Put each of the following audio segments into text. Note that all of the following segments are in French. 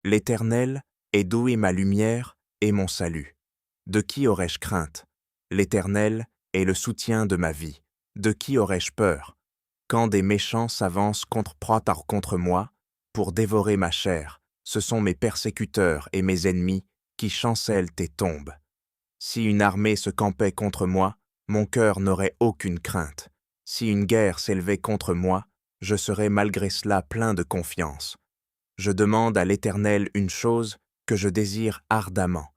L'Éternel est d'où est ma lumière et mon salut. De qui aurais-je crainte? L'Éternel est le soutien de ma vie. De qui aurais-je peur? Quand des méchants s'avancent contre moi, pour dévorer ma chair, ce sont mes persécuteurs et mes ennemis qui chancellent et tombent. Si une armée se campait contre moi, mon cœur n'aurait aucune crainte. Si une guerre s'élevait contre moi, je serais malgré cela plein de confiance. Je demande à l'Éternel une chose que je désire ardemment.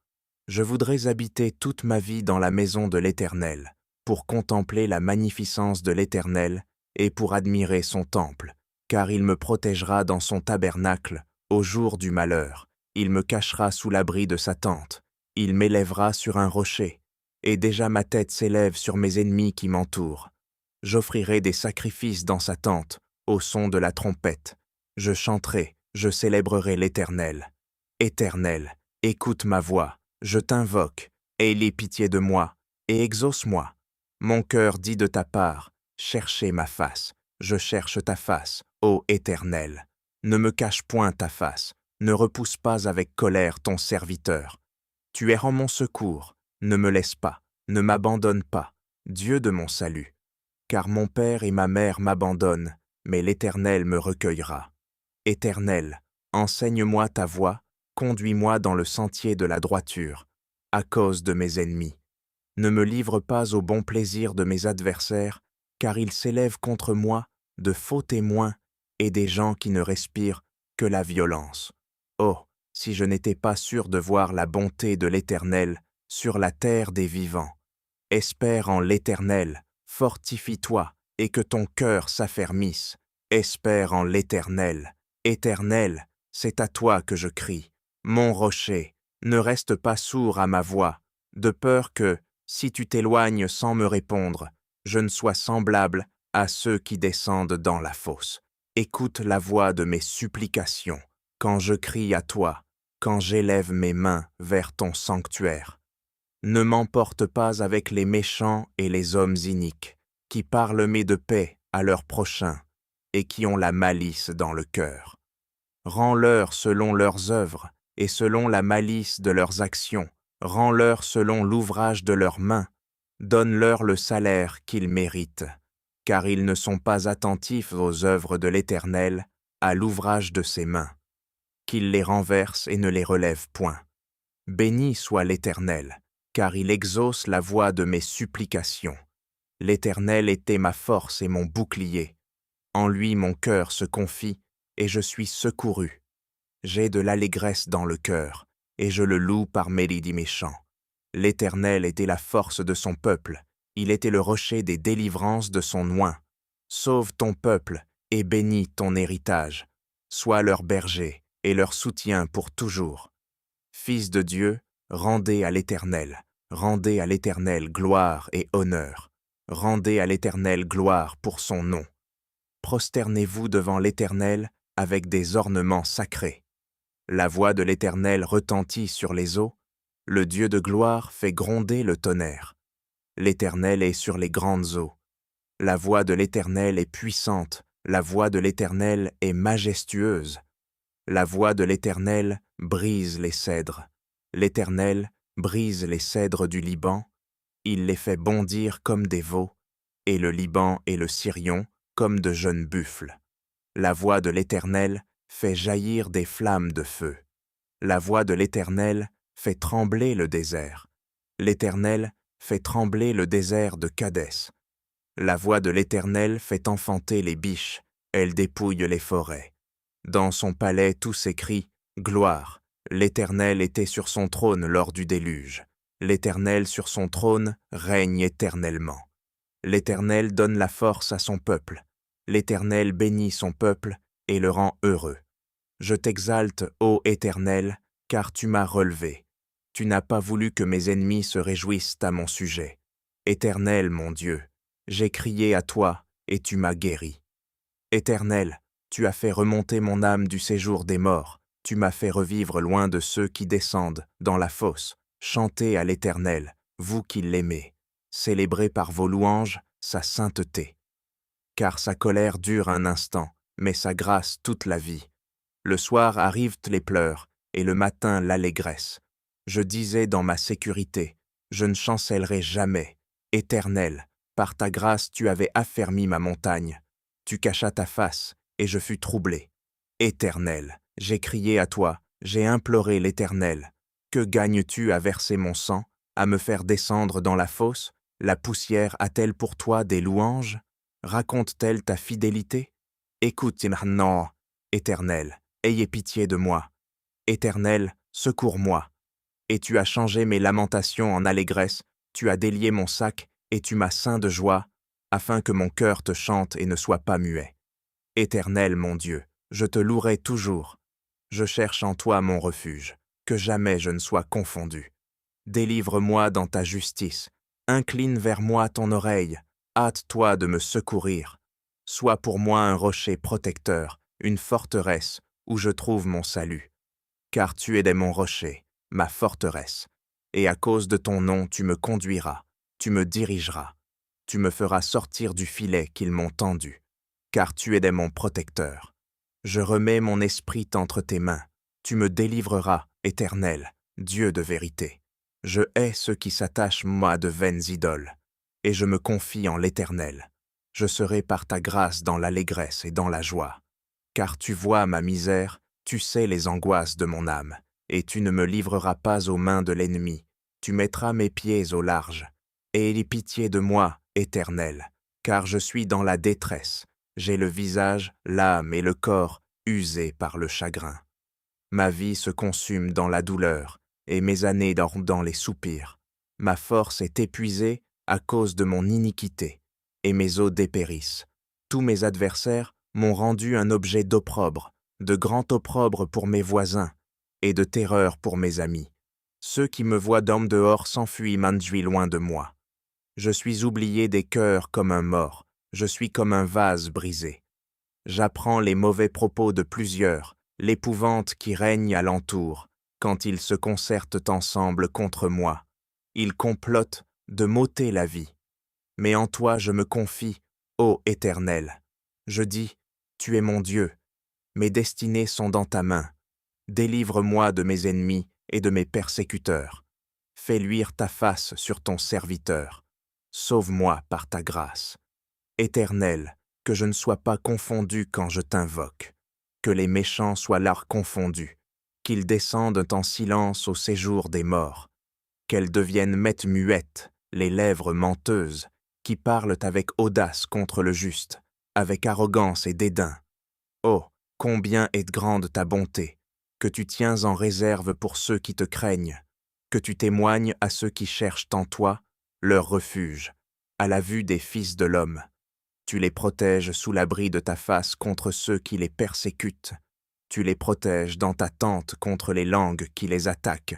Je voudrais habiter toute ma vie dans la maison de l'Éternel, pour contempler la magnificence de l'Éternel et pour admirer son temple, car il me protégera dans son tabernacle au jour du malheur. Il me cachera sous l'abri de sa tente. Il m'élèvera sur un rocher, et déjà ma tête s'élève sur mes ennemis qui m'entourent. J'offrirai des sacrifices dans sa tente, au son de la trompette. Je chanterai, je célébrerai l'Éternel. Éternel, écoute ma voix, je t'invoque, aie pitié de moi, et exauce-moi. Mon cœur dit de ta part, cherchez ma face, je cherche ta face, ô Éternel. Ne me cache point ta face, ne repousse pas avec colère ton serviteur. Tu es en mon secours, ne me laisse pas, ne m'abandonne pas, Dieu de mon salut. Car mon père et ma mère m'abandonnent, mais l'Éternel me recueillera. Éternel, enseigne-moi ta voie, conduis-moi dans le sentier de la droiture, à cause de mes ennemis. Ne me livre pas au bon plaisir de mes adversaires, car ils s'élèvent contre moi de faux témoins et des gens qui ne respirent que la violence. Oh, si je n'étais pas sûr de voir la bonté de l'Éternel sur la terre des vivants. Espère en l'Éternel, fortifie-toi, et que ton cœur s'affermisse. Espère en l'Éternel. Éternel, c'est à toi que je crie. Mon rocher, ne reste pas sourd à ma voix, de peur que, si tu t'éloignes sans me répondre, je ne sois semblable à ceux qui descendent dans la fosse. Écoute la voix de mes supplications, quand je crie à toi, quand j'élève mes mains vers ton sanctuaire. Ne m'emporte pas avec les méchants et les hommes iniques, qui parlent mais de paix à leurs prochains, et qui ont la malice dans le cœur. Rends-leur selon leurs œuvres, et selon la malice de leurs actions, rends-leur selon l'ouvrage de leurs mains, donne-leur le salaire qu'ils méritent, car ils ne sont pas attentifs aux œuvres de l'Éternel, à l'ouvrage de ses mains. Qu'il les renverse et ne les relève point. Béni soit l'Éternel, car il exauce la voix de mes supplications. L'Éternel était ma force et mon bouclier. En lui mon cœur se confie, et je suis secouru. J'ai de l'allégresse dans le cœur, et je le loue par mélodie mes chants. L'Éternel était la force de son peuple, il était le rocher des délivrances de son oint. Sauve ton peuple, et bénis ton héritage. Sois leur berger, et leur soutien pour toujours. Fils de Dieu, rendez à l'Éternel gloire et honneur. Rendez à l'Éternel gloire pour son nom. Prosternez-vous devant l'Éternel avec des ornements sacrés. La voix de l'Éternel retentit sur les eaux, le Dieu de gloire fait gronder le tonnerre. L'Éternel est sur les grandes eaux. La voix de l'Éternel est puissante, la voix de l'Éternel est majestueuse. La voix de l'Éternel brise les cèdres. L'Éternel brise les cèdres du Liban, il les fait bondir comme des veaux, et le Liban et le Sirion comme de jeunes buffles. La voix de l'Éternel fait jaillir des flammes de feu. La voix de l'Éternel fait trembler le désert. L'Éternel fait trembler le désert de Kadès. La voix de l'Éternel fait enfanter les biches, elle dépouille les forêts. Dans son palais tout s'écrie « Gloire ». L'Éternel était sur son trône lors du déluge. L'Éternel sur son trône règne éternellement. L'Éternel donne la force à son peuple. L'Éternel bénit son peuple et le rend heureux. Je t'exalte, ô Éternel, car tu m'as relevé. Tu n'as pas voulu que mes ennemis se réjouissent à mon sujet. Éternel, mon Dieu, j'ai crié à toi et tu m'as guéri. Éternel, tu as fait remonter mon âme du séjour des morts. Tu m'as fait revivre loin de ceux qui descendent dans la fosse. Chantez à l'Éternel, vous qui l'aimez. Célébrez par vos louanges sa sainteté. Car sa colère dure un instant, mais sa grâce toute la vie. Le soir arrivent les pleurs, et le matin l'allégresse. Je disais dans ma sécurité, je ne chancellerai jamais. Éternel, par ta grâce tu avais affermi ma montagne. Tu cachas ta face, et je fus troublé. Éternel, j'ai crié à toi, j'ai imploré l'Éternel. Que gagnes-tu à verser mon sang, à me faire descendre dans la fosse? La poussière a-t-elle pour toi des louanges? Raconte-t-elle ta fidélité? Écoute maintenant, Éternel, ayez pitié de moi. Éternel, secours-moi. Et tu as changé mes lamentations en allégresse, tu as délié mon sac, et tu m'as ceint de joie, afin que mon cœur te chante et ne soit pas muet. Éternel mon Dieu, je te louerai toujours. Je cherche en toi mon refuge, que jamais je ne sois confondu. Délivre-moi dans ta justice, incline vers moi ton oreille, hâte-toi de me secourir. Sois pour moi un rocher protecteur, une forteresse, où je trouve mon salut. Car tu es mon rocher, ma forteresse, et à cause de ton nom tu me conduiras, tu me dirigeras, tu me feras sortir du filet qu'ils m'ont tendu, car tu es mon protecteur. Je remets mon esprit entre tes mains, tu me délivreras, Éternel, Dieu de vérité. Je hais ceux qui s'attachent, moi, de vaines idoles, et je me confie en l'Éternel. Je serai par ta grâce dans l'allégresse et dans la joie. Car tu vois ma misère, tu sais les angoisses de mon âme, et tu ne me livreras pas aux mains de l'ennemi. Tu mettras mes pieds au large. Et aie pitié de moi, Éternel, car je suis dans la détresse. J'ai le visage, l'âme et le corps usés par le chagrin. Ma vie se consume dans la douleur, et mes années dans les soupirs. Ma force est épuisée à cause de mon iniquité, et mes os dépérissent. Tous mes adversaires m'ont rendu un objet d'opprobre, de grand opprobre pour mes voisins, et de terreur pour mes amis. Ceux qui me voient d'homme dehors s'enfuient manduit loin de moi. Je suis oublié des cœurs comme un mort, je suis comme un vase brisé. J'apprends les mauvais propos de plusieurs, l'épouvante qui règne alentour, quand ils se concertent ensemble contre moi. Ils complotent de m'ôter la vie. Mais en toi je me confie, ô Éternel. Je dis, tu es mon Dieu. Mes destinées sont dans ta main. Délivre-moi de mes ennemis et de mes persécuteurs. Fais luire ta face sur ton serviteur. Sauve-moi par ta grâce. Éternel, que je ne sois pas confondu quand je t'invoque. Que les méchants soient là confondus. Qu'ils descendent en silence au séjour des morts. Qu'elles deviennent muettes, les lèvres menteuses, qui parlent avec audace contre le juste, avec arrogance et dédain. Oh, combien est grande ta bonté, que tu tiens en réserve pour ceux qui te craignent, que tu témoignes à ceux qui cherchent en toi leur refuge, à la vue des fils de l'homme. Tu les protèges sous l'abri de ta face contre ceux qui les persécutent. Tu les protèges dans ta tente contre les langues qui les attaquent.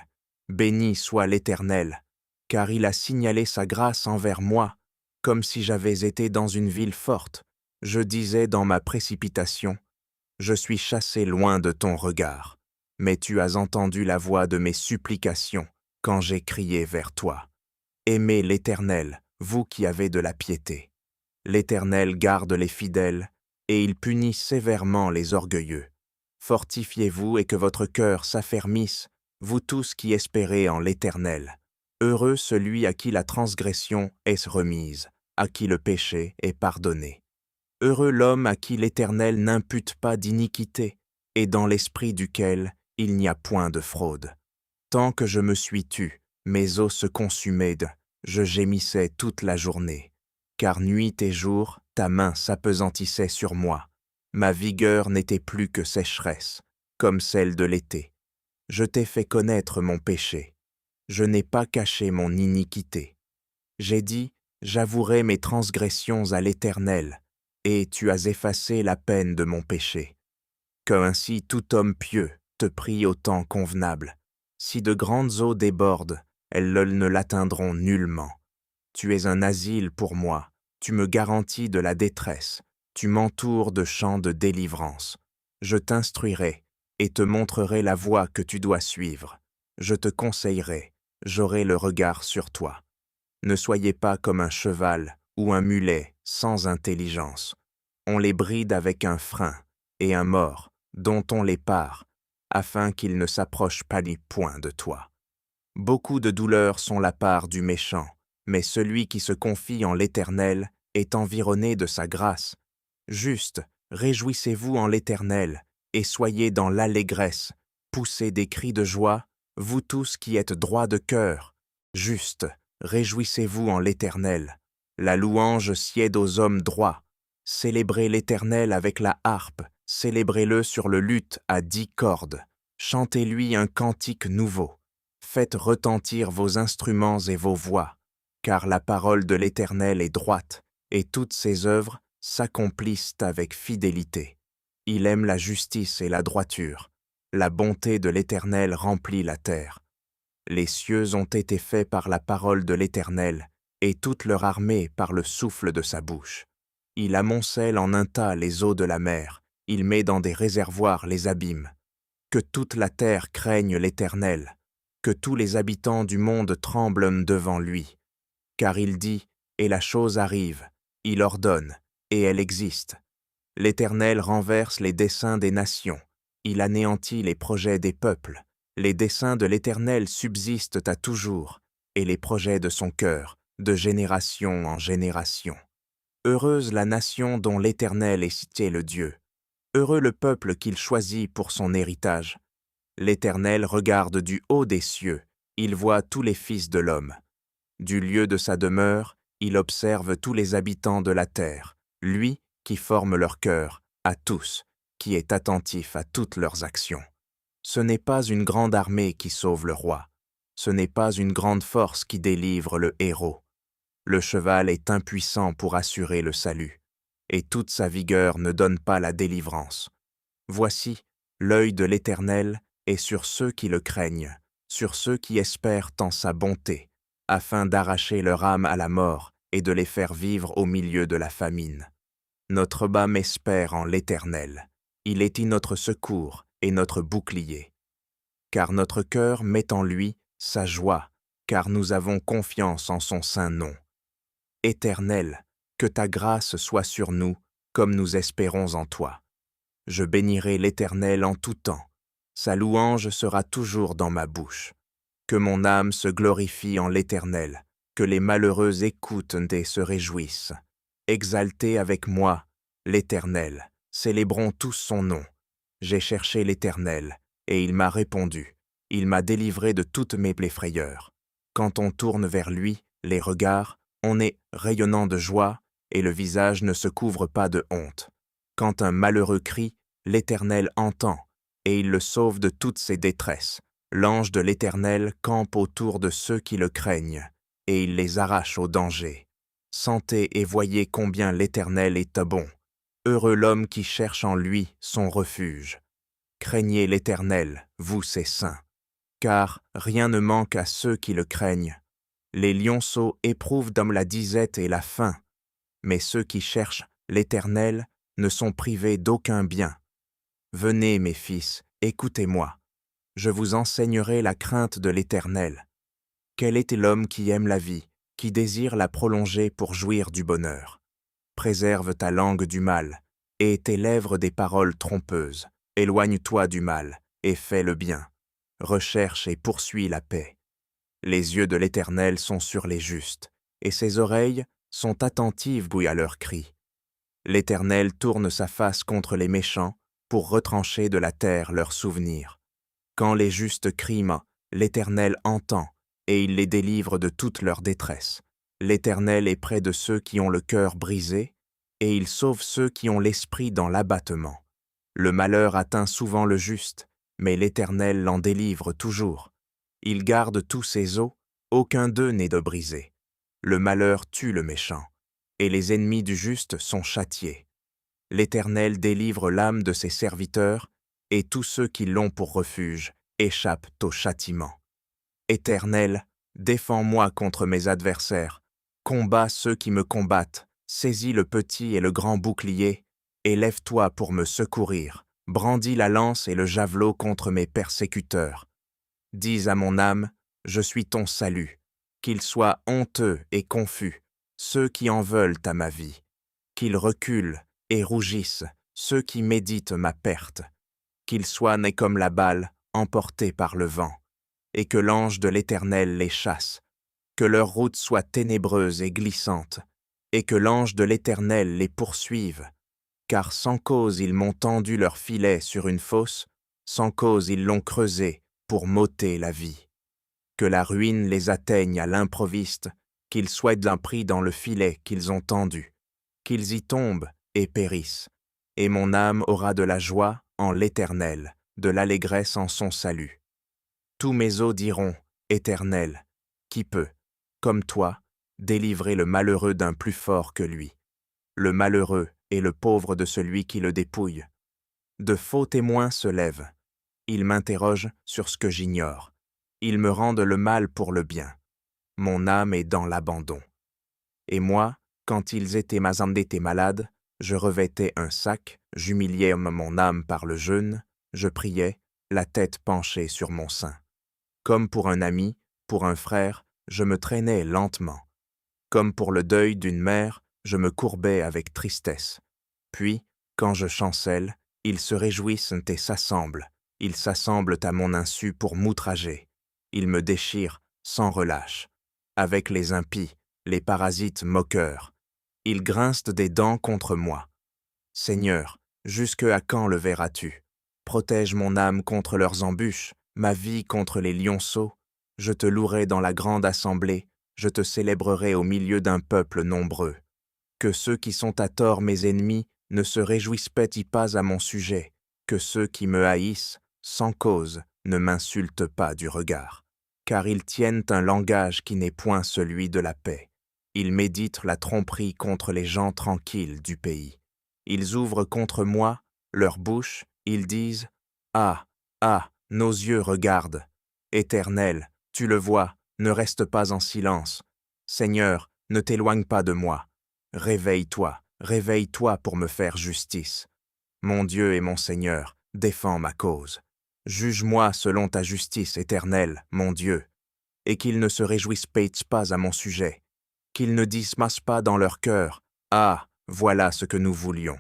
Béni soit l'Éternel, car il a signalé sa grâce envers moi, comme si j'avais été dans une ville forte. Je disais dans ma précipitation, je suis chassé loin de ton regard, mais tu as entendu la voix de mes supplications quand j'ai crié vers toi. Aimez l'Éternel, vous qui avez de la piété. L'Éternel garde les fidèles, et il punit sévèrement les orgueilleux. Fortifiez-vous et que votre cœur s'affermisse, vous tous qui espérez en l'Éternel. Heureux celui à qui la transgression est remise, à qui le péché est pardonné. Heureux l'homme à qui l'Éternel n'impute pas d'iniquité, et dans l'esprit duquel il n'y a point de fraude. Tant que je me suis tu, mes os se consumaient, je gémissais toute la journée. Car nuit et jour, ta main s'apesantissait sur moi. Ma vigueur n'était plus que sécheresse, comme celle de l'été. Je t'ai fait connaître mon péché. Je n'ai pas caché mon iniquité. J'ai dit, j'avouerai mes transgressions à l'Éternel, et tu as effacé la peine de mon péché. Qu'ainsi tout homme pieux te prie au temps convenable. Si de grandes eaux débordent, elles ne l'atteindront nullement. Tu es un asile pour moi, tu me garantis de la détresse, tu m'entoures de chants de délivrance. Je t'instruirai et te montrerai la voie que tu dois suivre. Je te conseillerai, j'aurai le regard sur toi. Ne soyez pas comme un cheval ou un mulet sans intelligence. On les bride avec un frein, et un mors, dont on les pare, afin qu'il ne s'approche pas ni point de toi. Beaucoup de douleurs sont la part du méchant, mais celui qui se confie en l'Éternel est environné de sa grâce. Juste, réjouissez-vous en l'Éternel, et soyez dans l'allégresse, poussez des cris de joie, vous tous qui êtes droits de cœur. Juste, réjouissez-vous en l'Éternel. La louange sied aux hommes droits. Célébrez l'Éternel avec la harpe, célébrez-le sur le luth à 10 cordes. Chantez-lui un cantique nouveau. Faites retentir vos instruments et vos voix, car la parole de l'Éternel est droite, et toutes ses œuvres s'accomplissent avec fidélité. Il aime la justice et la droiture. La bonté de l'Éternel remplit la terre. Les cieux ont été faits par la parole de l'Éternel, et toute leur armée par le souffle de sa bouche. Il amoncelle en un tas les eaux de la mer, il met dans des réservoirs les abîmes. Que toute la terre craigne l'Éternel, que tous les habitants du monde tremblent devant lui. Car il dit, et la chose arrive, il ordonne, et elle existe. L'Éternel renverse les desseins des nations, il anéantit les projets des peuples. Les desseins de l'Éternel subsistent à toujours, et les projets de son cœur, de génération en génération. Heureuse la nation dont l'Éternel est cité le Dieu. Heureux le peuple qu'il choisit pour son héritage. L'Éternel regarde du haut des cieux, il voit tous les fils de l'homme. Du lieu de sa demeure, il observe tous les habitants de la terre, lui qui forme leur cœur, à tous, qui est attentif à toutes leurs actions. Ce n'est pas une grande armée qui sauve le roi, ce n'est pas une grande force qui délivre le héros. Le cheval est impuissant pour assurer le salut, et toute sa vigueur ne donne pas la délivrance. Voici, l'œil de l'Éternel est sur ceux qui le craignent, sur ceux qui espèrent en sa bonté, afin d'arracher leur âme à la mort et de les faire vivre au milieu de la famine. Notre âme espère en l'Éternel. Il est notre secours et notre bouclier. Car notre cœur met en lui sa joie, car nous avons confiance en son saint nom. Éternel, que ta grâce soit sur nous, comme nous espérons en toi. Je bénirai l'Éternel en tout temps. Sa louange sera toujours dans ma bouche. Que mon âme se glorifie en l'Éternel, que les malheureux écoutent et se réjouissent. Exaltez avec moi l'Éternel, célébrons tous son nom. J'ai cherché l'Éternel, et il m'a répondu. Il m'a délivré de toutes mes frayeurs. Quand on tourne vers lui, les regards, on est rayonnant de joie, et le visage ne se couvre pas de honte. Quand un malheureux crie, l'Éternel entend, et il le sauve de toutes ses détresses. L'ange de l'Éternel campe autour de ceux qui le craignent, et il les arrache au danger. Sentez et voyez combien l'Éternel est bon. Heureux l'homme qui cherche en lui son refuge. Craignez l'Éternel, vous ses saints, car rien ne manque à ceux qui le craignent. Les lionceaux éprouvent dans la disette et la faim, mais ceux qui cherchent l'Éternel ne sont privés d'aucun bien. Venez, mes fils, écoutez-moi. Je vous enseignerai la crainte de l'Éternel. Quel est l'homme qui aime la vie, qui désire la prolonger pour jouir du bonheur? Préserve ta langue du mal, et tes lèvres des paroles trompeuses. Éloigne-toi du mal, et fais le bien. Recherche et poursuis la paix. Les yeux de l'Éternel sont sur les justes, et ses oreilles sont attentives à leurs cris. L'Éternel tourne sa face contre les méchants pour retrancher de la terre leurs souvenirs. Quand les justes crient, l'Éternel entend, et il les délivre de toute leur détresse. L'Éternel est près de ceux qui ont le cœur brisé, et il sauve ceux qui ont l'esprit dans l'abattement. Le malheur atteint souvent le juste, mais l'Éternel l'en délivre toujours. Il garde tous ses os, aucun d'eux n'est de brisé. Le malheur tue le méchant, et les ennemis du juste sont châtiés. L'Éternel délivre l'âme de ses serviteurs, et tous ceux qui l'ont pour refuge échappent au châtiment. Éternel, défends-moi contre mes adversaires, combats ceux qui me combattent, saisis le petit et le grand bouclier, et lève-toi pour me secourir, brandis la lance et le javelot contre mes persécuteurs. Dis à mon âme, je suis ton salut, qu'ils soient honteux et confus, ceux qui en veulent à ma vie, qu'ils reculent et rougissent, ceux qui méditent ma perte. qu'ils soient nés comme la balle, emportés par le vent, et que l'ange de l'Éternel les chasse, que leur route soit ténébreuse et glissante, et que l'ange de l'Éternel les poursuive, car sans cause ils m'ont tendu leur filet sur une fosse, sans cause ils l'ont creusé pour m'ôter la vie. Que la ruine les atteigne à l'improviste, qu'ils soient d'un pris dans le filet qu'ils ont tendu, qu'ils y tombent et périssent, et mon âme aura de la joie en l'Éternel, de l'allégresse en son salut. Tous mes os diront, Éternel, qui peut, comme toi, délivrer le malheureux d'un plus fort que lui, le malheureux et le pauvre de celui qui le dépouille. De faux témoins se lèvent. Ils m'interrogent sur ce que j'ignore. Ils me rendent le mal pour le bien. Mon âme est dans l'abandon. Et moi, quand ils étaient malades, je revêtais un sac, j'humiliais mon âme par le jeûne, je priais, la tête penchée sur mon sein. Comme pour un ami, pour un frère, je me traînais lentement. Comme pour le deuil d'une mère, je me courbais avec tristesse. Puis, quand je chancelle, ils se réjouissent et s'assemblent. Ils s'assemblent à mon insu pour m'outrager. Ils me déchirent sans relâche. Avec les impies, les parasites moqueurs. Ils grincent des dents contre moi. Seigneur, jusque à quand le verras-tu? Protège mon âme contre leurs embûches, ma vie contre les lionceaux. Je te louerai dans la grande assemblée, je te célébrerai au milieu d'un peuple nombreux. Que ceux qui sont à tort mes ennemis ne se réjouissent pas à mon sujet, que ceux qui me haïssent, sans cause, ne m'insultent pas du regard. Car ils tiennent un langage qui n'est point celui de la paix. Ils méditent la tromperie contre les gens tranquilles du pays. Ils ouvrent contre moi leur bouche, ils disent « Ah, ah, nos yeux regardent. Éternel, tu le vois, ne reste pas en silence. Seigneur, ne t'éloigne pas de moi. Réveille-toi, réveille-toi pour me faire justice. Mon Dieu et mon Seigneur, défends ma cause. Juge-moi selon ta justice éternelle, mon Dieu, et qu'ils ne se réjouissent pas à mon sujet, qu'ils ne disent pas dans leur cœur « Ah, voilà ce que nous voulions »,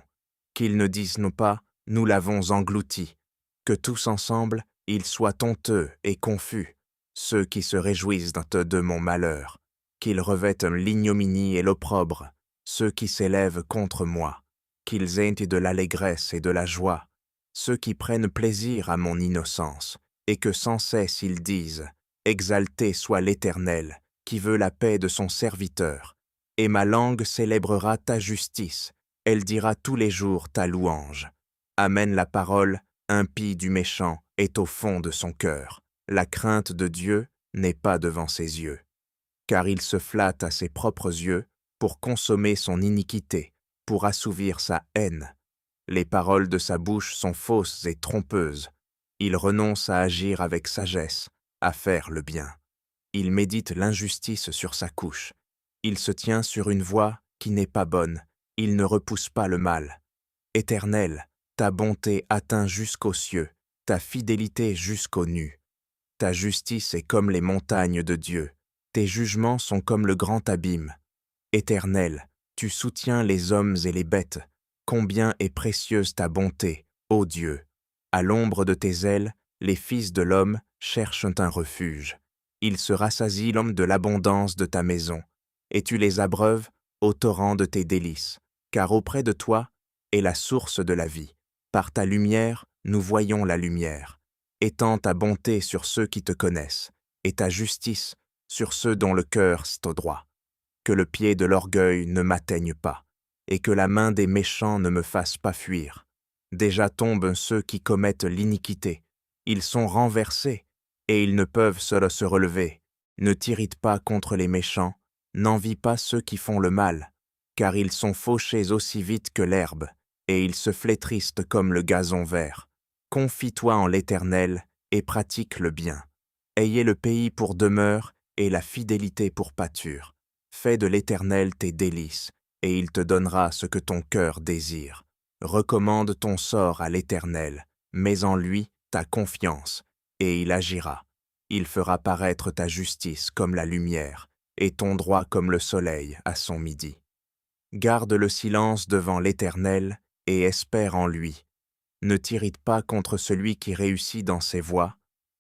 qu'ils ne disent pas « Nous l'avons englouti », que tous ensemble, ils soient honteux et confus, ceux qui se réjouissent de mon malheur, qu'ils revêtent l'ignominie et l'opprobre, ceux qui s'élèvent contre moi, qu'ils aient de l'allégresse et de la joie, ceux qui prennent plaisir à mon innocence, et que sans cesse ils disent « Exalté soit l'Éternel, qui veut la paix de son serviteur, et ma langue célébrera ta justice, elle dira tous les jours ta louange. Amen la parole, impie du méchant, est au fond de son cœur. La crainte de Dieu n'est pas devant ses yeux. Car il se flatte à ses propres yeux pour consommer son iniquité, pour assouvir sa haine. Les paroles de sa bouche sont fausses et trompeuses. Il renonce à agir avec sagesse, à faire le bien. Il médite l'injustice sur sa couche. Il se tient sur une voie qui n'est pas bonne. Il ne repousse pas le mal. Éternel, ta bonté atteint jusqu'aux cieux, ta fidélité jusqu'aux nues. Ta justice est comme les montagnes de Dieu. Tes jugements sont comme le grand abîme. Éternel, tu soutiens les hommes et les bêtes. Combien est précieuse ta bonté, ô Dieu! À l'ombre de tes ailes, les fils de l'homme cherchent un refuge. Ils se rassasient l'homme de l'abondance de ta maison, et tu les abreuves au torrent de tes délices, car auprès de toi est la source de la vie. Par ta lumière, nous voyons la lumière. Étends ta bonté sur ceux qui te connaissent, et ta justice sur ceux dont le cœur est au droit. Que le pied de l'orgueil ne m'atteigne pas, et que la main des méchants ne me fasse pas fuir. Déjà tombent ceux qui commettent l'iniquité. Ils sont renversés, et ils ne peuvent seuls se relever. Ne t'irrite pas contre les méchants, n'envie pas ceux qui font le mal, car ils sont fauchés aussi vite que l'herbe, et ils se flétrissent comme le gazon vert. Confie-toi en l'Éternel et pratique le bien. Ayez le pays pour demeure et la fidélité pour pâture. Fais de l'Éternel tes délices, et il te donnera ce que ton cœur désire. Recommande ton sort à l'Éternel, mets en lui ta confiance, et il agira. Il fera paraître ta justice comme la lumière, et ton droit comme le soleil à son midi. Garde le silence devant l'Éternel, et espère en lui. Ne t'irrite pas contre celui qui réussit dans ses voies,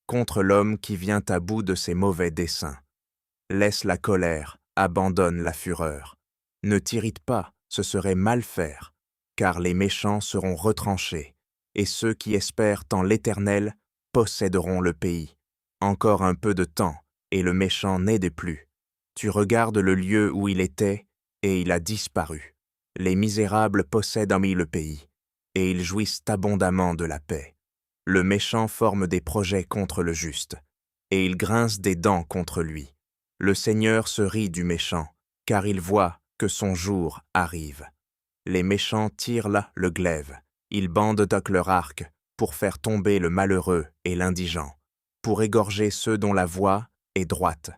contre l'homme qui vient à bout de ses mauvais desseins. Laisse la colère, abandonne la fureur. Ne t'irrite pas, ce serait mal faire, car les méchants seront retranchés, et ceux qui espèrent en l'Éternel posséderont le pays. Encore un peu de temps, et le méchant n'aide plus. Tu regardes le lieu où il était, et il a disparu. Les misérables possèdent le pays, et ils jouissent abondamment de la paix. Le méchant forme des projets contre le juste, et il grince des dents contre lui. Le Seigneur se rit du méchant, car il voit que son jour arrive. Les méchants tirent là le glaive, ils bandent avec leur arc pour faire tomber le malheureux et l'indigent, pour égorger ceux dont la voie est droite.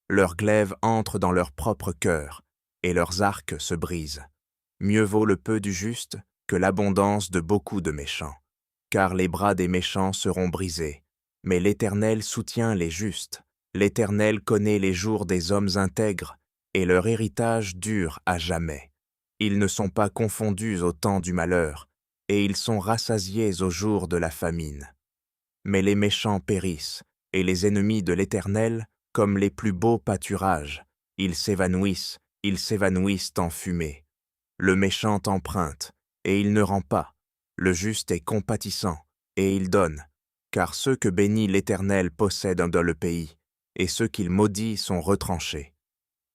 Leurs glaives entrent dans leur propre cœur, et leurs arcs se brisent. Mieux vaut le peu du juste que l'abondance de beaucoup de méchants, car les bras des méchants seront brisés. Mais l'Éternel soutient les justes. L'Éternel connaît les jours des hommes intègres, et leur héritage dure à jamais. Ils ne sont pas confondus au temps du malheur, et ils sont rassasiés au jour de la famine. Mais les méchants périssent, et les ennemis de l'Éternel, comme les plus beaux pâturages, ils s'évanouissent en fumée. Le méchant emprunte, et il ne rend pas. Le juste est compatissant, et il donne. Car ceux que bénit l'Éternel possèdent dans le pays, et ceux qu'il maudit sont retranchés.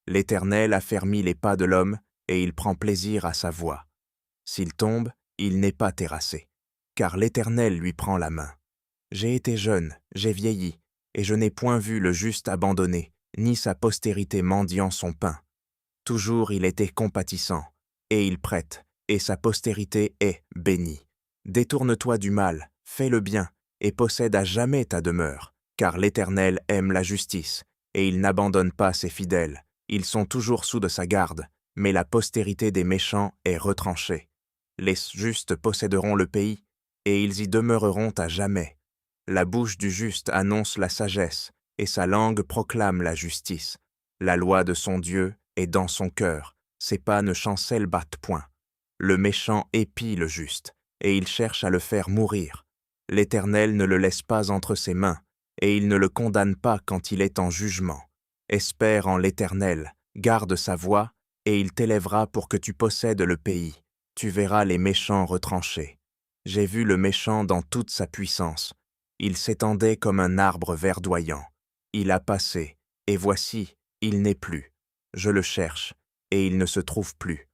L'Éternel affermit les pas de l'homme, et il prend plaisir à sa voie. S'il tombe, il n'est pas terrassé, car l'Éternel lui prend la main. J'ai été jeune, j'ai vieilli, et je n'ai point vu le juste abandonné, ni sa postérité mendiant son pain. Toujours il était compatissant, et il prête, et sa postérité est bénie. Détourne-toi du mal, fais le bien, et possède à jamais ta demeure, car l'Éternel aime la justice, et il n'abandonne pas ses fidèles. Ils sont toujours sous de sa garde, mais la postérité des méchants est retranchée. Les justes posséderont le pays, et ils y demeureront à jamais. La bouche du juste annonce la sagesse, et sa langue proclame la justice. La loi de son Dieu est dans son cœur, ses pas ne chancellent point. Le méchant épie le juste, et il cherche à le faire mourir. L'Éternel ne le laisse pas entre ses mains, et il ne le condamne pas quand il est en jugement. Espère en l'Éternel, garde sa voie, et il t'élèvera pour que tu possèdes le pays. Tu verras les méchants retranchés. J'ai vu le méchant dans toute sa puissance. Il s'étendait comme un arbre verdoyant. Il a passé, et voici, il n'est plus. Je le cherche, et il ne se trouve plus.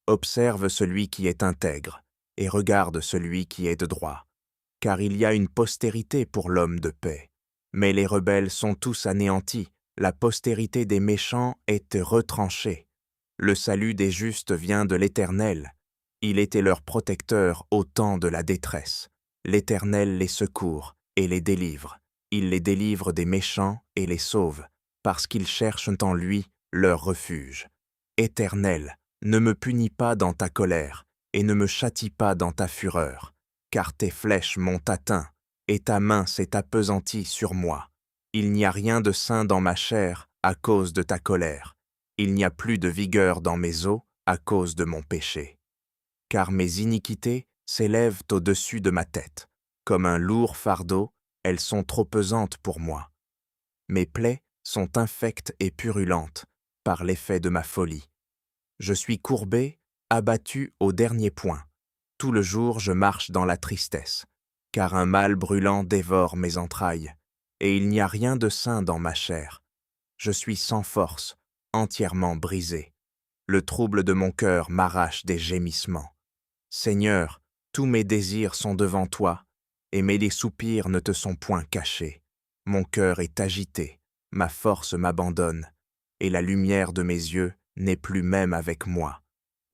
Observe celui qui est intègre, et regarde celui qui est de droit. Car il y a une postérité pour l'homme de paix. Mais les rebelles sont tous anéantis, la postérité des méchants est retranchée. Le salut des justes vient de l'Éternel. Il était leur protecteur au temps de la détresse. L'Éternel les secourt et les délivre. Il les délivre des méchants et les sauve, parce qu'ils cherchent en lui leur refuge. Éternel, ne me punis pas dans ta colère, et ne me châtie pas dans ta fureur, car tes flèches m'ont atteint, et ta main s'est appesantie sur moi. Il n'y a rien de sain dans ma chair à cause de ta colère. Il n'y a plus de vigueur dans mes os à cause de mon péché. Car mes iniquités s'élèvent au-dessus de ma tête. Comme un lourd fardeau, elles sont trop pesantes pour moi. Mes plaies sont infectes et purulentes par l'effet de ma folie. Je suis courbé, abattu au dernier point. Tout le jour je marche dans la tristesse, car un mal brûlant dévore mes entrailles, et il n'y a rien de sain dans ma chair. Je suis sans force, entièrement brisé. Le trouble de mon cœur m'arrache des gémissements. Seigneur, tous mes désirs sont devant toi, et mes soupirs ne te sont point cachés. Mon cœur est agité, ma force m'abandonne, et la lumière de mes yeux n'est plus même avec moi.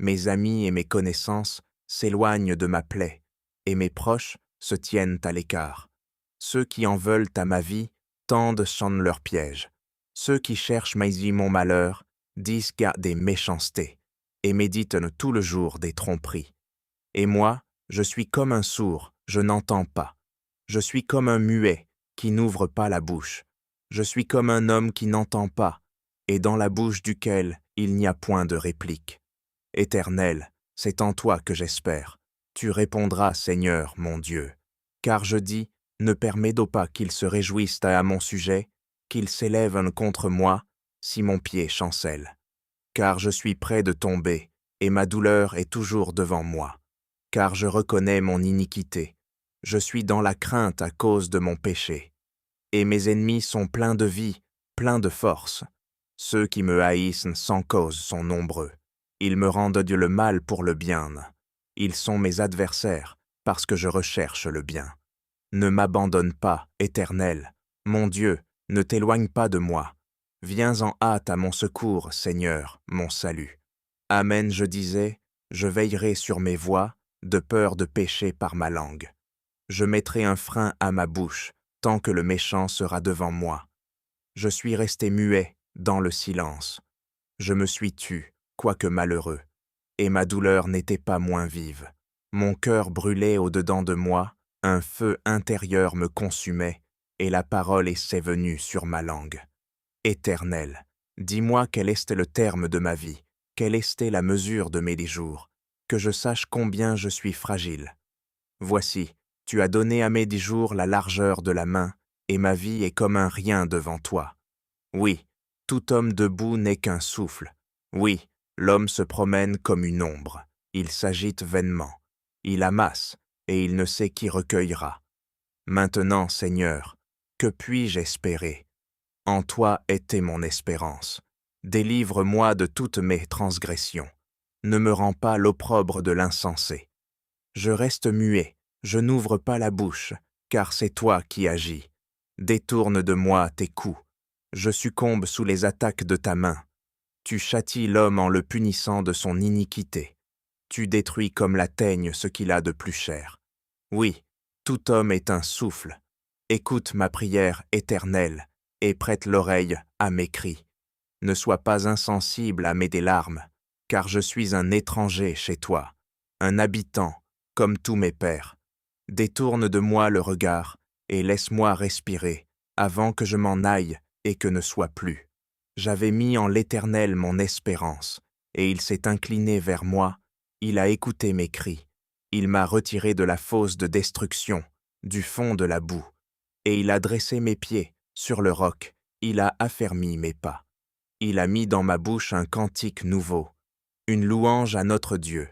Mes amis et mes connaissances s'éloignent de ma plaie, et mes proches se tiennent à l'écart. Ceux qui en veulent à ma vie tendent sans leur piège. Ceux qui cherchent mon malheur disent des méchancetés, et méditent tout le jour des tromperies. Et moi, je suis comme un sourd, je n'entends pas. Je suis comme un muet qui n'ouvre pas la bouche. Je suis comme un homme qui n'entend pas, et dans la bouche duquel il n'y a point de réplique. Éternel, c'est en toi que j'espère. Tu répondras, Seigneur, mon Dieu. Car je dis, ne permets donc pas qu'ils se réjouissent à mon sujet, qu'ils s'élèvent contre moi, si mon pied chancelle. Car je suis près de tomber, et ma douleur est toujours devant moi. Car je reconnais mon iniquité. Je suis dans la crainte à cause de mon péché. Et mes ennemis sont pleins de vie, pleins de force. Ceux qui me haïssent sans cause sont nombreux. Ils me rendent le mal pour le bien. Ils sont mes adversaires, parce que je recherche le bien. Ne m'abandonne pas, Éternel. Mon Dieu, ne t'éloigne pas de moi. Viens en hâte à mon secours, Seigneur, mon salut. Amen, je disais, je veillerai sur mes voies, de peur de pécher par ma langue. Je mettrai un frein à ma bouche, tant que le méchant sera devant moi. Je suis resté muet, dans le silence. Je me suis tu, quoique malheureux, et ma douleur n'était pas moins vive. Mon cœur brûlait au-dedans de moi, un feu intérieur me consumait, et la parole est venue sur ma langue. Éternel, dis-moi quel est le terme de ma vie, quelle est la mesure de mes jours, que je sache combien je suis fragile. Voici, tu as donné à mes jours la largeur de la main, et ma vie est comme un rien devant toi. Oui, tout homme debout n'est qu'un souffle. Oui, l'homme se promène comme une ombre. Il s'agite vainement. Il amasse, et il ne sait qui recueillera. Maintenant, Seigneur, que puis-je espérer? En toi était mon espérance. Délivre-moi de toutes mes transgressions. Ne me rends pas l'opprobre de l'insensé. Je reste muet, je n'ouvre pas la bouche, car c'est toi qui agis. Détourne de moi tes coups. Je succombe sous les attaques de ta main. Tu châties l'homme en le punissant de son iniquité. Tu détruis comme la teigne ce qu'il a de plus cher. Oui, tout homme est un souffle. Écoute ma prière éternelle et prête l'oreille à mes cris. Ne sois pas insensible à mes larmes, car je suis un étranger chez toi, un habitant, comme tous mes pères. Détourne de moi le regard et laisse-moi respirer avant que je m'en aille et que ne soit plus. J'avais mis en l'Éternel mon espérance, et il s'est incliné vers moi, il a écouté mes cris, il m'a retiré de la fosse de destruction, du fond de la boue, et il a dressé mes pieds sur le roc, il a affermi mes pas. Il a mis dans ma bouche un cantique nouveau, une louange à notre Dieu.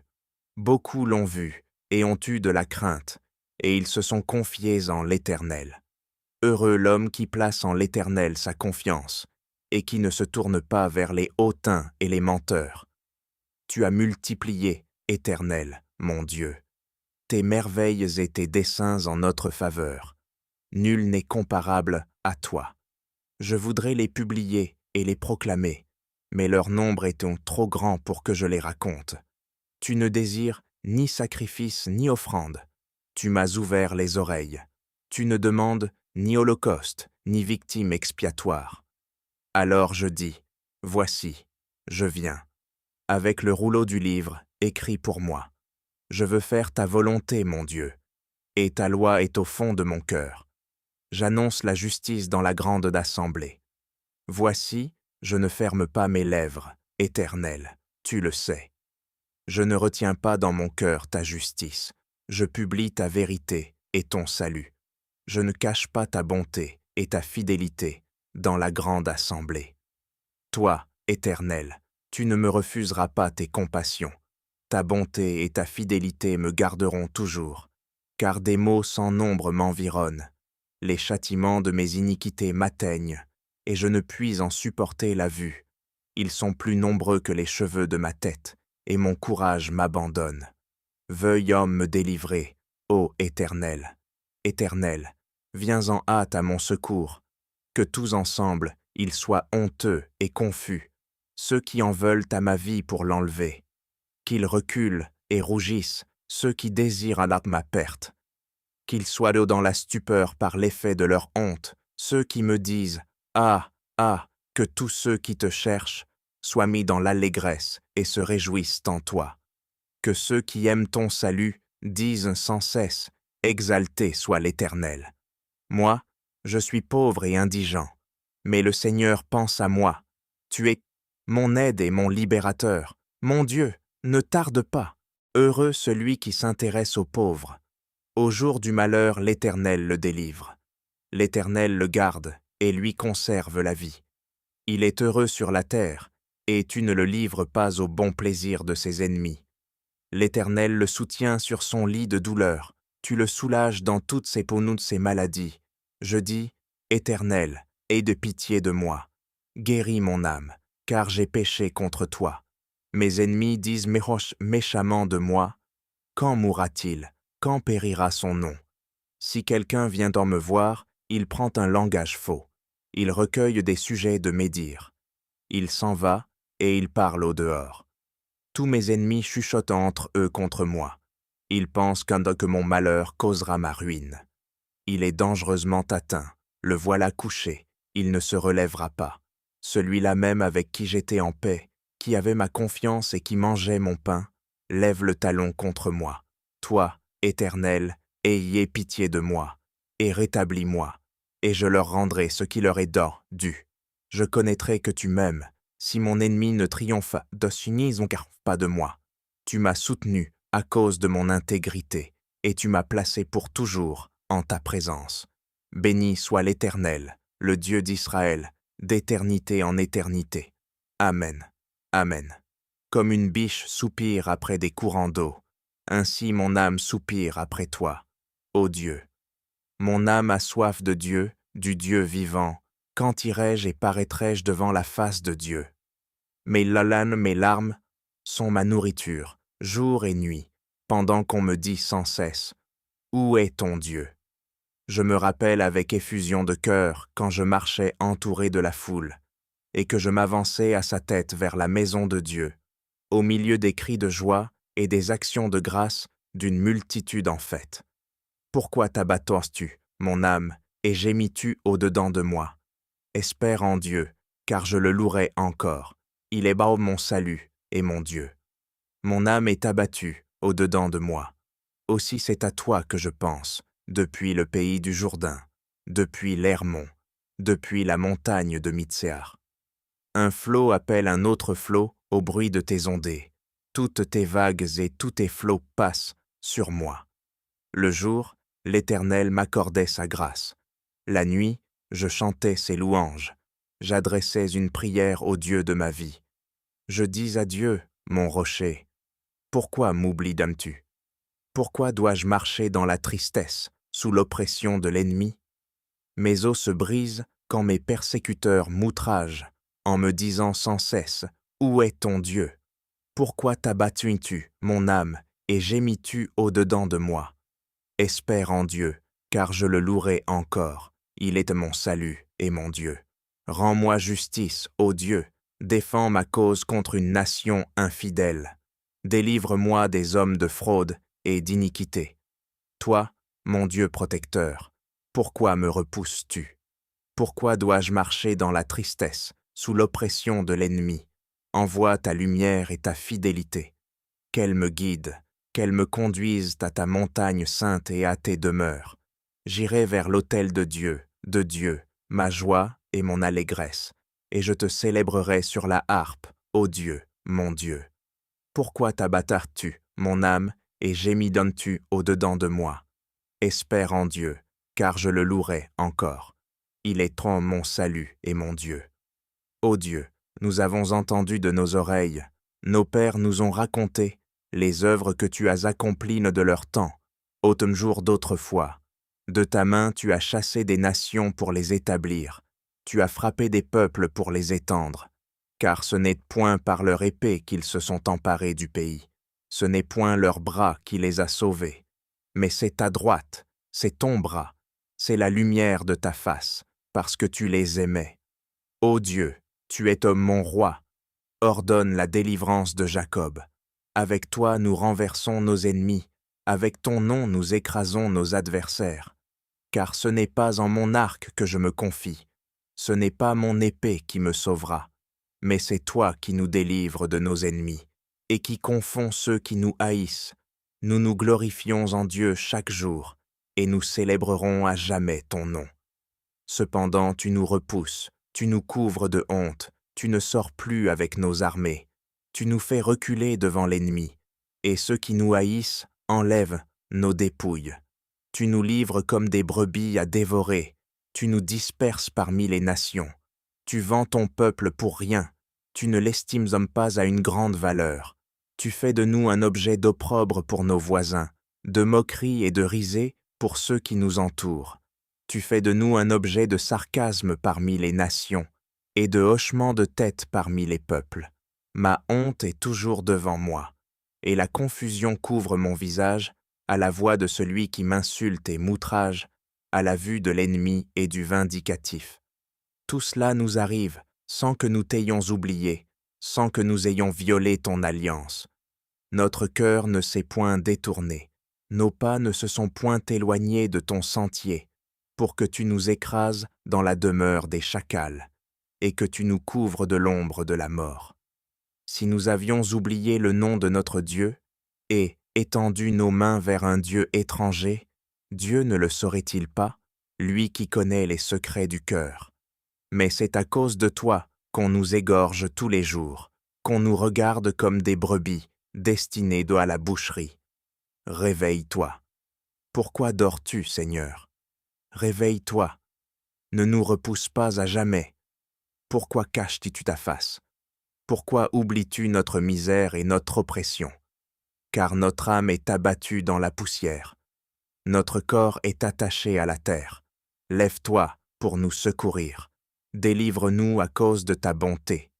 Beaucoup l'ont vu et ont eu de la crainte, et ils se sont confiés en l'Éternel. Heureux l'homme qui place en l'Éternel sa confiance, et qui ne se tourne pas vers les hautains et les menteurs. Tu as multiplié, Éternel, mon Dieu, tes merveilles et tes desseins en notre faveur. Nul n'est comparable à toi. Je voudrais les publier et les proclamer, mais leur nombre est trop grand pour que je les raconte. Tu ne désires ni sacrifice ni offrande. Tu m'as ouvert les oreilles. Tu ne demandes ni holocauste, ni victime expiatoire. Alors je dis, voici, je viens. Avec le rouleau du livre, écrit pour moi. Je veux faire ta volonté, mon Dieu, et ta loi est au fond de mon cœur. J'annonce la justice dans la grande assemblée. Voici, je ne ferme pas mes lèvres, Éternel, tu le sais. Je ne retiens pas dans mon cœur ta justice. Je publie ta vérité et ton salut. Je ne cache pas ta bonté et ta fidélité dans la grande assemblée. Toi, Éternel, tu ne me refuseras pas tes compassions. Ta bonté et ta fidélité me garderont toujours, car des maux sans nombre m'environnent. Les châtiments de mes iniquités m'atteignent, et je ne puis en supporter la vue. Ils sont plus nombreux que les cheveux de ma tête, et mon courage m'abandonne. Veuille homme me délivrer, ô Éternel. Éternel, viens en hâte à mon secours. Que tous ensemble, ils soient honteux et confus, ceux qui en veulent à ma vie pour l'enlever. Qu'ils reculent et rougissent, ceux qui désirent à ma perte. Qu'ils soient dans la stupeur par l'effet de leur honte, ceux qui me disent « Ah, ah !» Que tous ceux qui te cherchent soient mis dans l'allégresse et se réjouissent en toi. Que ceux qui aiment ton salut disent sans cesse « Exalté soit l'Éternel ». Moi, je suis pauvre et indigent, mais le Seigneur pense à moi. Tu es mon aide et mon libérateur. Mon Dieu, ne tarde pas. Heureux celui qui s'intéresse aux pauvres. Au jour du malheur, l'Éternel le délivre. L'Éternel le garde et lui conserve la vie. Il est heureux sur la terre, et tu ne le livres pas au bon plaisir de ses ennemis. L'Éternel le soutient sur son lit de douleur, tu le soulages dans toutes ses peaux, ses maladies. Je dis, Éternel, aie de pitié de moi. Guéris mon âme, car j'ai péché contre toi. Mes ennemis disent méchamment de moi, quand mourra-t-il? Quand périra son nom? Si quelqu'un vient en me voir, il prend un langage faux. Il recueille des sujets de médire. Il s'en va et il parle au dehors. Tous mes ennemis chuchotent entre eux contre moi. Ils pensent que mon malheur causera ma ruine. Il est dangereusement atteint. Le voilà couché. Il ne se relèvera pas. Celui-là même avec qui j'étais en paix, qui avait ma confiance et qui mangeait mon pain, lève le talon contre moi. Toi, Éternel, ayez pitié de moi, et rétablis-moi, et je leur rendrai ce qui leur est dû. Je connaîtrai que tu m'aimes, si mon ennemi ne triomphe pas de moi. Tu m'as soutenu à cause de mon intégrité, et tu m'as placé pour toujours en ta présence. Béni soit l'Éternel, le Dieu d'Israël, d'éternité en éternité. Amen. Amen. Comme une biche soupire après des courants d'eau, ainsi mon âme soupire après toi, ô Dieu. Mon âme a soif de Dieu, du Dieu vivant. Quand irai-je et paraîtrai-je devant la face de Dieu? Mes larmes sont ma nourriture, jour et nuit, pendant qu'on me dit sans cesse, « Où est ton Dieu ?» Je me rappelle avec effusion de cœur quand je marchais entouré de la foule, et que je m'avançais à sa tête vers la maison de Dieu, au milieu des cris de joie et des actions de grâce d'une multitude en fête. Pourquoi t'abattors-tu, mon âme, et gémis-tu au-dedans de moi? Espère en Dieu, car je le louerai encore. Il est bas mon salut et mon Dieu. Mon âme est abattue au-dedans de moi. Aussi c'est à toi que je pense, depuis le pays du Jourdain, depuis l'Hermon, depuis la montagne de Mitséar. Un flot appelle un autre flot au bruit de tes ondées. Toutes tes vagues et tous tes flots passent sur moi. Le jour, l'Éternel m'accordait sa grâce. La nuit, je chantais ses louanges. J'adressais une prière au Dieu de ma vie. Je dis à Dieu, mon rocher, « Pourquoi m'oublies-tu? Pourquoi dois-je marcher dans la tristesse, sous l'oppression de l'ennemi? Mes os se brisent quand mes persécuteurs m'outragent, en me disant sans cesse, « Où est ton Dieu? Pourquoi t'abattus-tu, mon âme, et gémis-tu au-dedans de moi? Espère en Dieu, car je le louerai encore. Il est mon salut et mon Dieu. Rends-moi justice, ô Dieu, défends ma cause contre une nation infidèle. Délivre-moi des hommes de fraude et d'iniquité. Toi, mon Dieu protecteur, pourquoi me repousses-tu? Pourquoi dois-je marcher dans la tristesse, sous l'oppression de l'ennemi? Envoie ta lumière et ta fidélité. Qu'elle me guide, qu'elle me conduise à ta montagne sainte et à tes demeures. J'irai vers l'autel de Dieu, ma joie et mon allégresse, et je te célébrerai sur la harpe, ô Dieu, mon Dieu. Pourquoi t'abattas-tu, mon âme, et gémis-tu au-dedans de moi? Espère en Dieu, car je le louerai encore. Il est mon salut et mon Dieu. Ô Dieu, nous avons entendu de nos oreilles, nos pères nous ont raconté les œuvres que tu as accomplies de leur temps, au jour d'autrefois. De ta main tu as chassé des nations pour les établir, tu as frappé des peuples pour les étendre, car ce n'est point par leur épée qu'ils se sont emparés du pays, ce n'est point leur bras qui les a sauvés, mais c'est ta droite, c'est ton bras, c'est la lumière de ta face, parce que tu les aimais. Ô Dieu, tu es mon roi, ordonne la délivrance de Jacob. Avec toi nous renversons nos ennemis, avec ton nom nous écrasons nos adversaires. Car ce n'est pas en mon arc que je me confie, ce n'est pas mon épée qui me sauvera, mais c'est toi qui nous délivres de nos ennemis, et qui confonds ceux qui nous haïssent. Nous nous glorifions en Dieu chaque jour, et nous célébrerons à jamais ton nom. Cependant tu nous repousses, tu nous couvres de honte, tu ne sors plus avec nos armées, tu nous fais reculer devant l'ennemi. et ceux qui nous haïssent enlèvent nos dépouilles. Tu nous livres comme des brebis à dévorer, tu nous disperses parmi les nations. Tu vends ton peuple pour rien, tu ne l'estimes pas à une grande valeur. Tu fais de nous un objet d'opprobre pour nos voisins, de moquerie et de risée pour ceux qui nous entourent. Tu fais de nous un objet de sarcasme parmi les nations et de hochement de tête parmi les peuples. Ma honte est toujours devant moi, et la confusion couvre mon visage à la voix de celui qui m'insulte et m'outrage, à la vue de l'ennemi et du vindicatif. Tout cela nous arrive sans que nous t'ayons oublié, sans que nous ayons violé ton alliance. Notre cœur ne s'est point détourné, nos pas ne se sont point éloignés de ton sentier, pour que tu nous écrases dans la demeure des chacals, et que tu nous couvres de l'ombre de la mort. Si nous avions oublié le nom de notre Dieu, et étendu nos mains vers un Dieu étranger, Dieu ne le saurait-il pas, lui qui connaît les secrets du cœur? Mais c'est à cause de toi qu'on nous égorge tous les jours, qu'on nous regarde comme des brebis destinées à la boucherie. Réveille-toi. Pourquoi dors-tu, Seigneur? Réveille-toi. Ne nous repousse pas à jamais. Pourquoi caches-tu ta face? Pourquoi oublies-tu notre misère et notre oppression? Car notre âme est abattue dans la poussière. Notre corps est attaché à la terre. Lève-toi pour nous secourir. Délivre-nous à cause de ta bonté.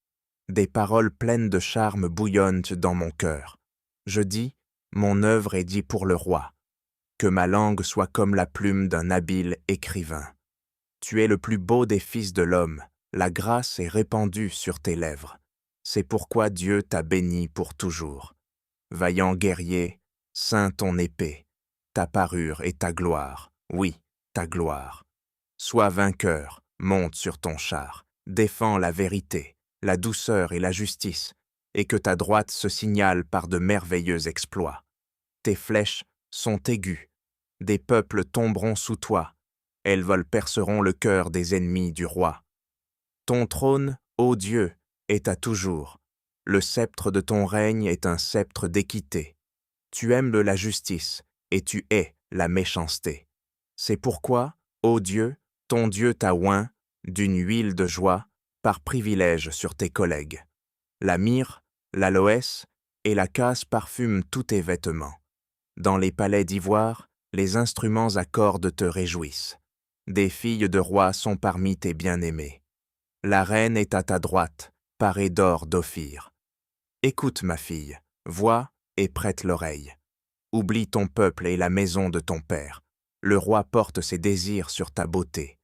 Des paroles pleines de charme bouillonnent dans mon cœur. Je dis, mon œuvre est dite pour le roi. Que ma langue soit comme la plume d'un habile écrivain. Tu es le plus beau des fils de l'homme. La grâce est répandue sur tes lèvres. C'est pourquoi Dieu t'a béni pour toujours. Vaillant guerrier, ceins ton épée. Ta parure et ta gloire, oui, ta gloire. Sois vainqueur, monte sur ton char, défends la vérité, la douceur et la justice, et que ta droite se signale par de merveilleux exploits. Tes flèches sont aiguës, des peuples tomberont sous toi, elles perceront le cœur des ennemis du roi. Ton trône, ô Dieu, est à toujours. Le sceptre de ton règne est un sceptre d'équité. Tu aimes la justice, et tu hais la méchanceté. C'est pourquoi, ô Dieu, ton Dieu t'a oint d'une huile de joie par privilège sur tes collègues. La myrrhe, l'aloès et la casse parfument tous tes vêtements. Dans les palais d'ivoire, les instruments à cordes te réjouissent. Des filles de rois sont parmi tes bien-aimés. La reine est à ta droite, parée d'or d'Ophir. Écoute, ma fille, vois et prête l'oreille. Oublie ton peuple et la maison de ton père. Le roi porte ses désirs sur ta beauté.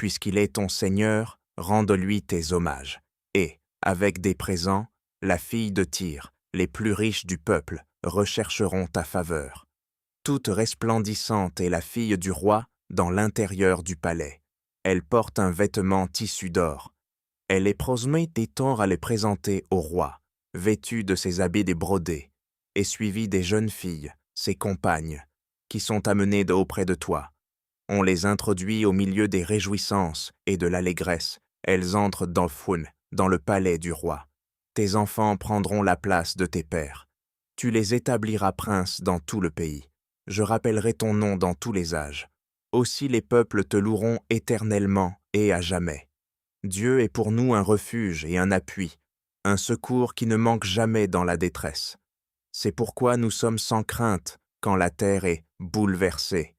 Puisqu'il est ton Seigneur, rende-lui tes hommages. Et, avec des présents, la fille de Tyr, les plus riches du peuple, rechercheront ta faveur. Toute resplendissante est la fille du roi dans l'intérieur du palais. Elle porte un vêtement tissu d'or. Elle est prosmée des temps à les présenter au roi, vêtue de ses habits des brodés, et suivie des jeunes filles, ses compagnes, qui sont amenées auprès de toi. On les introduit au milieu des réjouissances et de l'allégresse. Elles entrent dans le palais du roi. Tes enfants prendront la place de tes pères. Tu les établiras princes dans tout le pays. Je rappellerai ton nom dans tous les âges. Aussi les peuples te loueront éternellement et à jamais. Dieu est pour nous un refuge et un appui, un secours qui ne manque jamais dans la détresse. C'est pourquoi nous sommes sans crainte quand la terre est bouleversée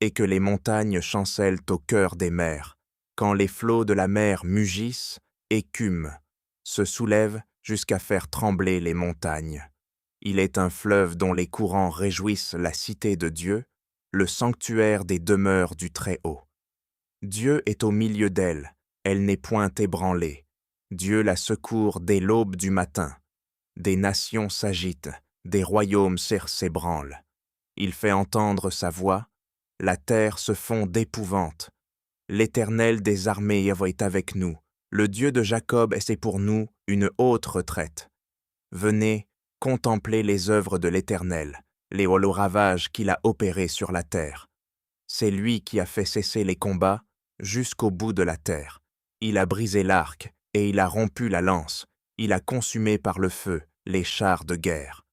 et que les montagnes chancellent au cœur des mers, quand les flots de la mer mugissent, écument, se soulèvent jusqu'à faire trembler les montagnes. Il est un fleuve dont les courants réjouissent la cité de Dieu, le sanctuaire des demeures du Très-Haut. Dieu est au milieu d'elle, elle n'est point ébranlée. Dieu la secourt dès l'aube du matin. Des nations s'agitent, des royaumes s'ébranlent. Il fait entendre sa voix, la terre se fond d'épouvante. L'Éternel des armées est avec nous, le Dieu de Jacob est pour nous une haute retraite. Venez, contemplez les œuvres de l'Éternel, les ravages qu'il a opérés sur la terre. C'est lui qui a fait cesser les combats jusqu'au bout de la terre. Il a brisé l'arc et il a rompu la lance. Il a consumé par le feu les chars de guerre.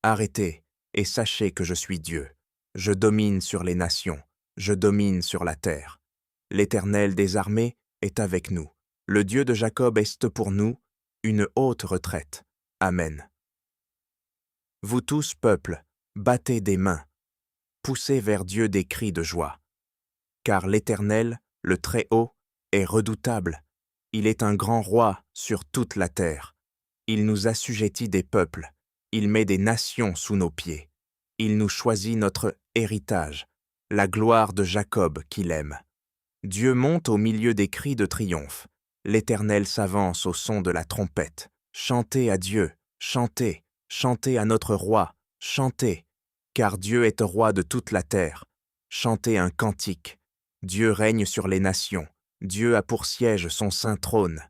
Arrêtez, et sachez que je suis Dieu. Je domine sur les nations, je domine sur la terre. L'Éternel des armées est avec nous. Le Dieu de Jacob est pour nous une haute retraite. Amen. Vous tous, peuples, battez des mains, poussez vers Dieu des cris de joie. Car l'Éternel, le Très-Haut, est redoutable. Il est un grand roi sur toute la terre. Il nous assujettit des peuples. Il met des nations sous nos pieds. Il nous choisit notre héritage, la gloire de Jacob qu'il aime. Dieu monte au milieu des cris de triomphe. L'Éternel s'avance au son de la trompette. Chantez à Dieu, chantez, chantez à notre roi, chantez, car Dieu est roi de toute la terre. Chantez un cantique. Dieu règne sur les nations. Dieu a pour siège son saint trône.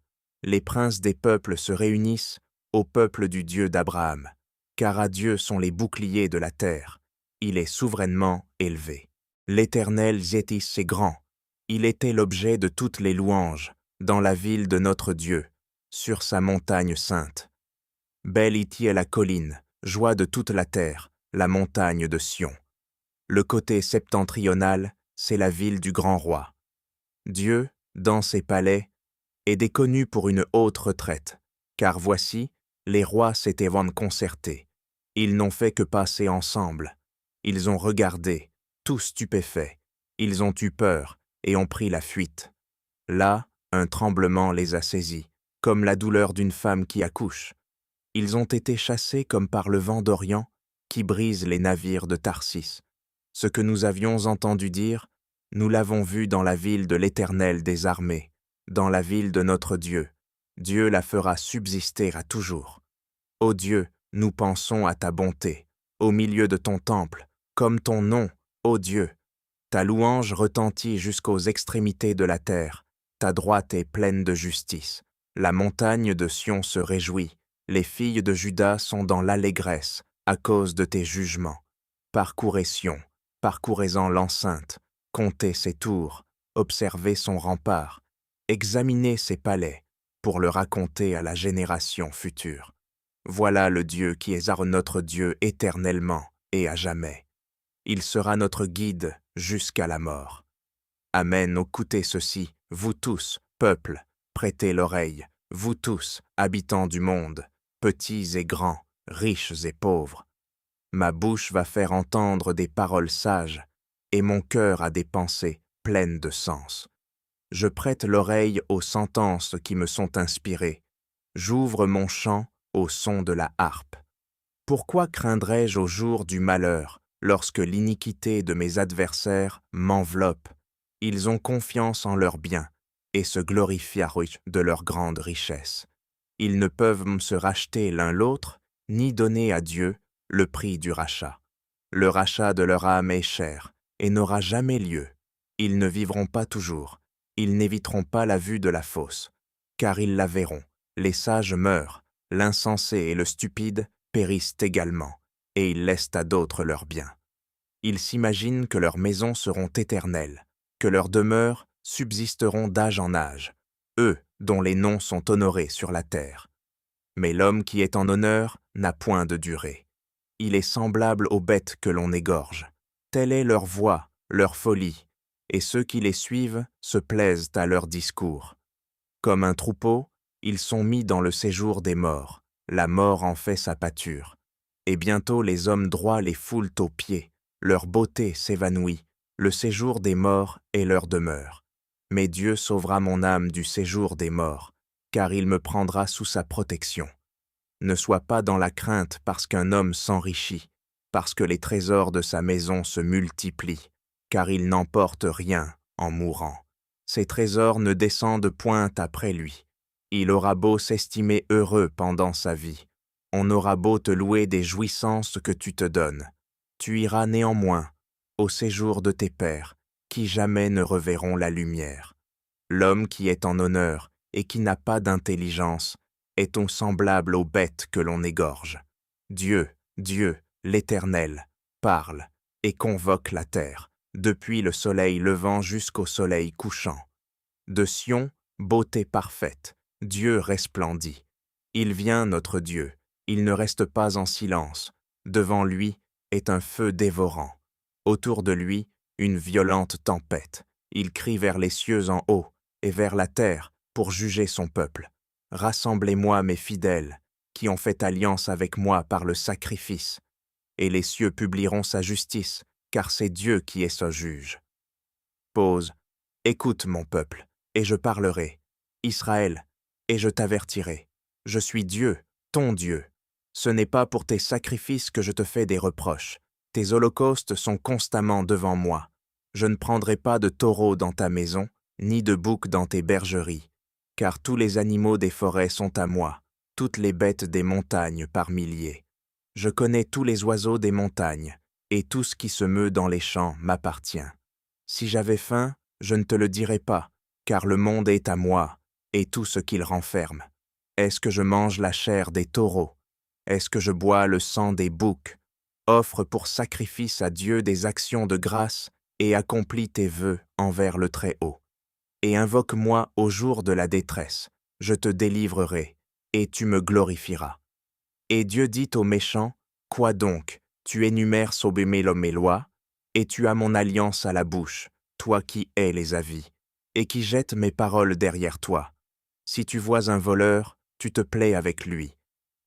Les princes des peuples se réunissent au peuple du Dieu d'Abraham, car à Dieu sont les boucliers de la terre. Il est souverainement élevé. L'Éternel Zétis est grand. Il était l'objet de toutes les louanges, dans la ville de notre Dieu, sur sa montagne sainte. Belle y est la colline, joie de toute la terre, la montagne de Sion. Le côté septentrional, c'est la ville du grand roi. Dieu, dans ses palais, est déconnu pour une haute retraite, car voici, les rois s'étaient concertés. Ils n'ont fait que passer ensemble. Ils ont regardé, tous stupéfaits. Ils ont eu peur et ont pris la fuite. Là, un tremblement les a saisis, comme la douleur d'une femme qui accouche. Ils ont été chassés comme par le vent d'Orient qui brise les navires de Tarsis. Ce que nous avions entendu dire, nous l'avons vu dans la ville de l'Éternel des armées, dans la ville de notre Dieu. Dieu la fera subsister à toujours. Ô Dieu, nous pensons à ta bonté, au milieu de ton temple, comme ton nom, ô Dieu. Ta louange retentit jusqu'aux extrémités de la terre, ta droite est pleine de justice. La montagne de Sion se réjouit, les filles de Juda sont dans l'allégresse à cause de tes jugements. Parcourez Sion, parcourez-en l'enceinte, comptez ses tours, observez son rempart, examinez ses palais, pour le raconter à la génération future. Voilà le Dieu qui est notre Dieu éternellement et à jamais. Il sera notre guide jusqu'à la mort. Amen, écoutez ceci, vous tous, peuples, prêtez l'oreille, vous tous, habitants du monde, petits et grands, riches et pauvres. Ma bouche va faire entendre des paroles sages, et mon cœur a des pensées pleines de sens. Je prête l'oreille aux sentences qui me sont inspirées. J'ouvre mon chant au son de la harpe. Pourquoi craindrais-je au jour du malheur, lorsque l'iniquité de mes adversaires m'enveloppe? Ils ont confiance en leurs biens et se glorifient de leur grande richesse. Ils ne peuvent se racheter l'un l'autre, ni donner à Dieu le prix du rachat. Le rachat de leur âme est cher et n'aura jamais lieu. Ils ne vivront pas toujours. Ils n'éviteront pas la vue de la fosse, car ils la verront. Les sages meurent, l'insensé et le stupide périssent également, et ils laissent à d'autres leurs biens. Ils s'imaginent que leurs maisons seront éternelles, que leurs demeures subsisteront d'âge en âge, eux dont les noms sont honorés sur la terre. Mais l'homme qui est en honneur n'a point de durée. Il est semblable aux bêtes que l'on égorge. Telle est leur voix, leur folie, et ceux qui les suivent se plaisent à leur discours. Comme un troupeau, ils sont mis dans le séjour des morts. La mort en fait sa pâture. Et bientôt les hommes droits les foulent aux pieds. Leur beauté s'évanouit. Le séjour des morts est leur demeure. Mais Dieu sauvera mon âme du séjour des morts, car il me prendra sous sa protection. Ne sois pas dans la crainte parce qu'un homme s'enrichit, parce que les trésors de sa maison se multiplient, car il n'emporte rien en mourant. Ses trésors ne descendent point après lui. Il aura beau s'estimer heureux pendant sa vie. On aura beau te louer des jouissances que tu te donnes. Tu iras néanmoins au séjour de tes pères, qui jamais ne reverront la lumière. L'homme qui est en honneur et qui n'a pas d'intelligence est semblable aux bêtes que l'on égorge. Dieu, l'Éternel, parle et convoque la terre, depuis le soleil levant jusqu'au soleil couchant. De Sion, beauté parfaite, Dieu resplendit. Il vient notre Dieu, il ne reste pas en silence. Devant lui est un feu dévorant. Autour de lui, une violente tempête. Il crie vers les cieux en haut et vers la terre pour juger son peuple. Rassemblez-moi mes fidèles, qui ont fait alliance avec moi par le sacrifice, et les cieux publieront sa justice, car c'est Dieu qui est ce juge. Pause. Écoute mon peuple, et je parlerai. Israël, et je t'avertirai. Je suis Dieu, ton Dieu. Ce n'est pas pour tes sacrifices que je te fais des reproches. Tes holocaustes sont constamment devant moi. Je ne prendrai pas de taureau dans ta maison, ni de bouc dans tes bergeries, car tous les animaux des forêts sont à moi, toutes les bêtes des montagnes par milliers. Je connais tous les oiseaux des montagnes, et tout ce qui se meut dans les champs m'appartient. Si j'avais faim, je ne te le dirais pas, car le monde est à moi, et tout ce qu'il renferme. Est-ce que je mange la chair des taureaux? Est-ce que je bois le sang des boucs? Offre pour sacrifice à Dieu des actions de grâce et accomplis tes vœux envers le Très-Haut. Et invoque-moi au jour de la détresse, je te délivrerai, et tu me glorifieras. Et Dieu dit aux méchants, quoi donc, tu énumères mes lois, et tu as mon alliance à la bouche, toi qui hais les avis, et qui jettes mes paroles derrière toi. Si tu vois un voleur, tu te plais avec lui,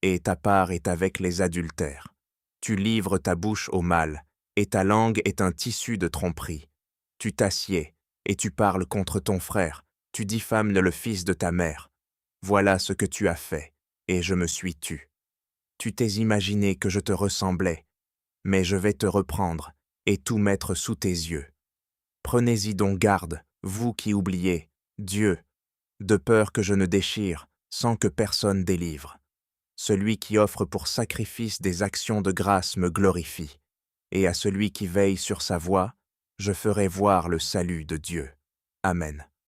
et ta part est avec les adultères. Tu livres ta bouche au mal, et ta langue est un tissu de tromperie. Tu t'assieds, et tu parles contre ton frère, tu diffames le fils de ta mère. Voilà ce que tu as fait, et je me suis tu. Tu t'es imaginé que je te ressemblais, mais je vais te reprendre et tout mettre sous tes yeux. Prenez-y donc garde, vous qui oubliez, Dieu, de peur que je ne déchire sans que personne délivre. Celui qui offre pour sacrifice des actions de grâce me glorifie, et à celui qui veille sur sa voie, je ferai voir le salut de Dieu. Amen.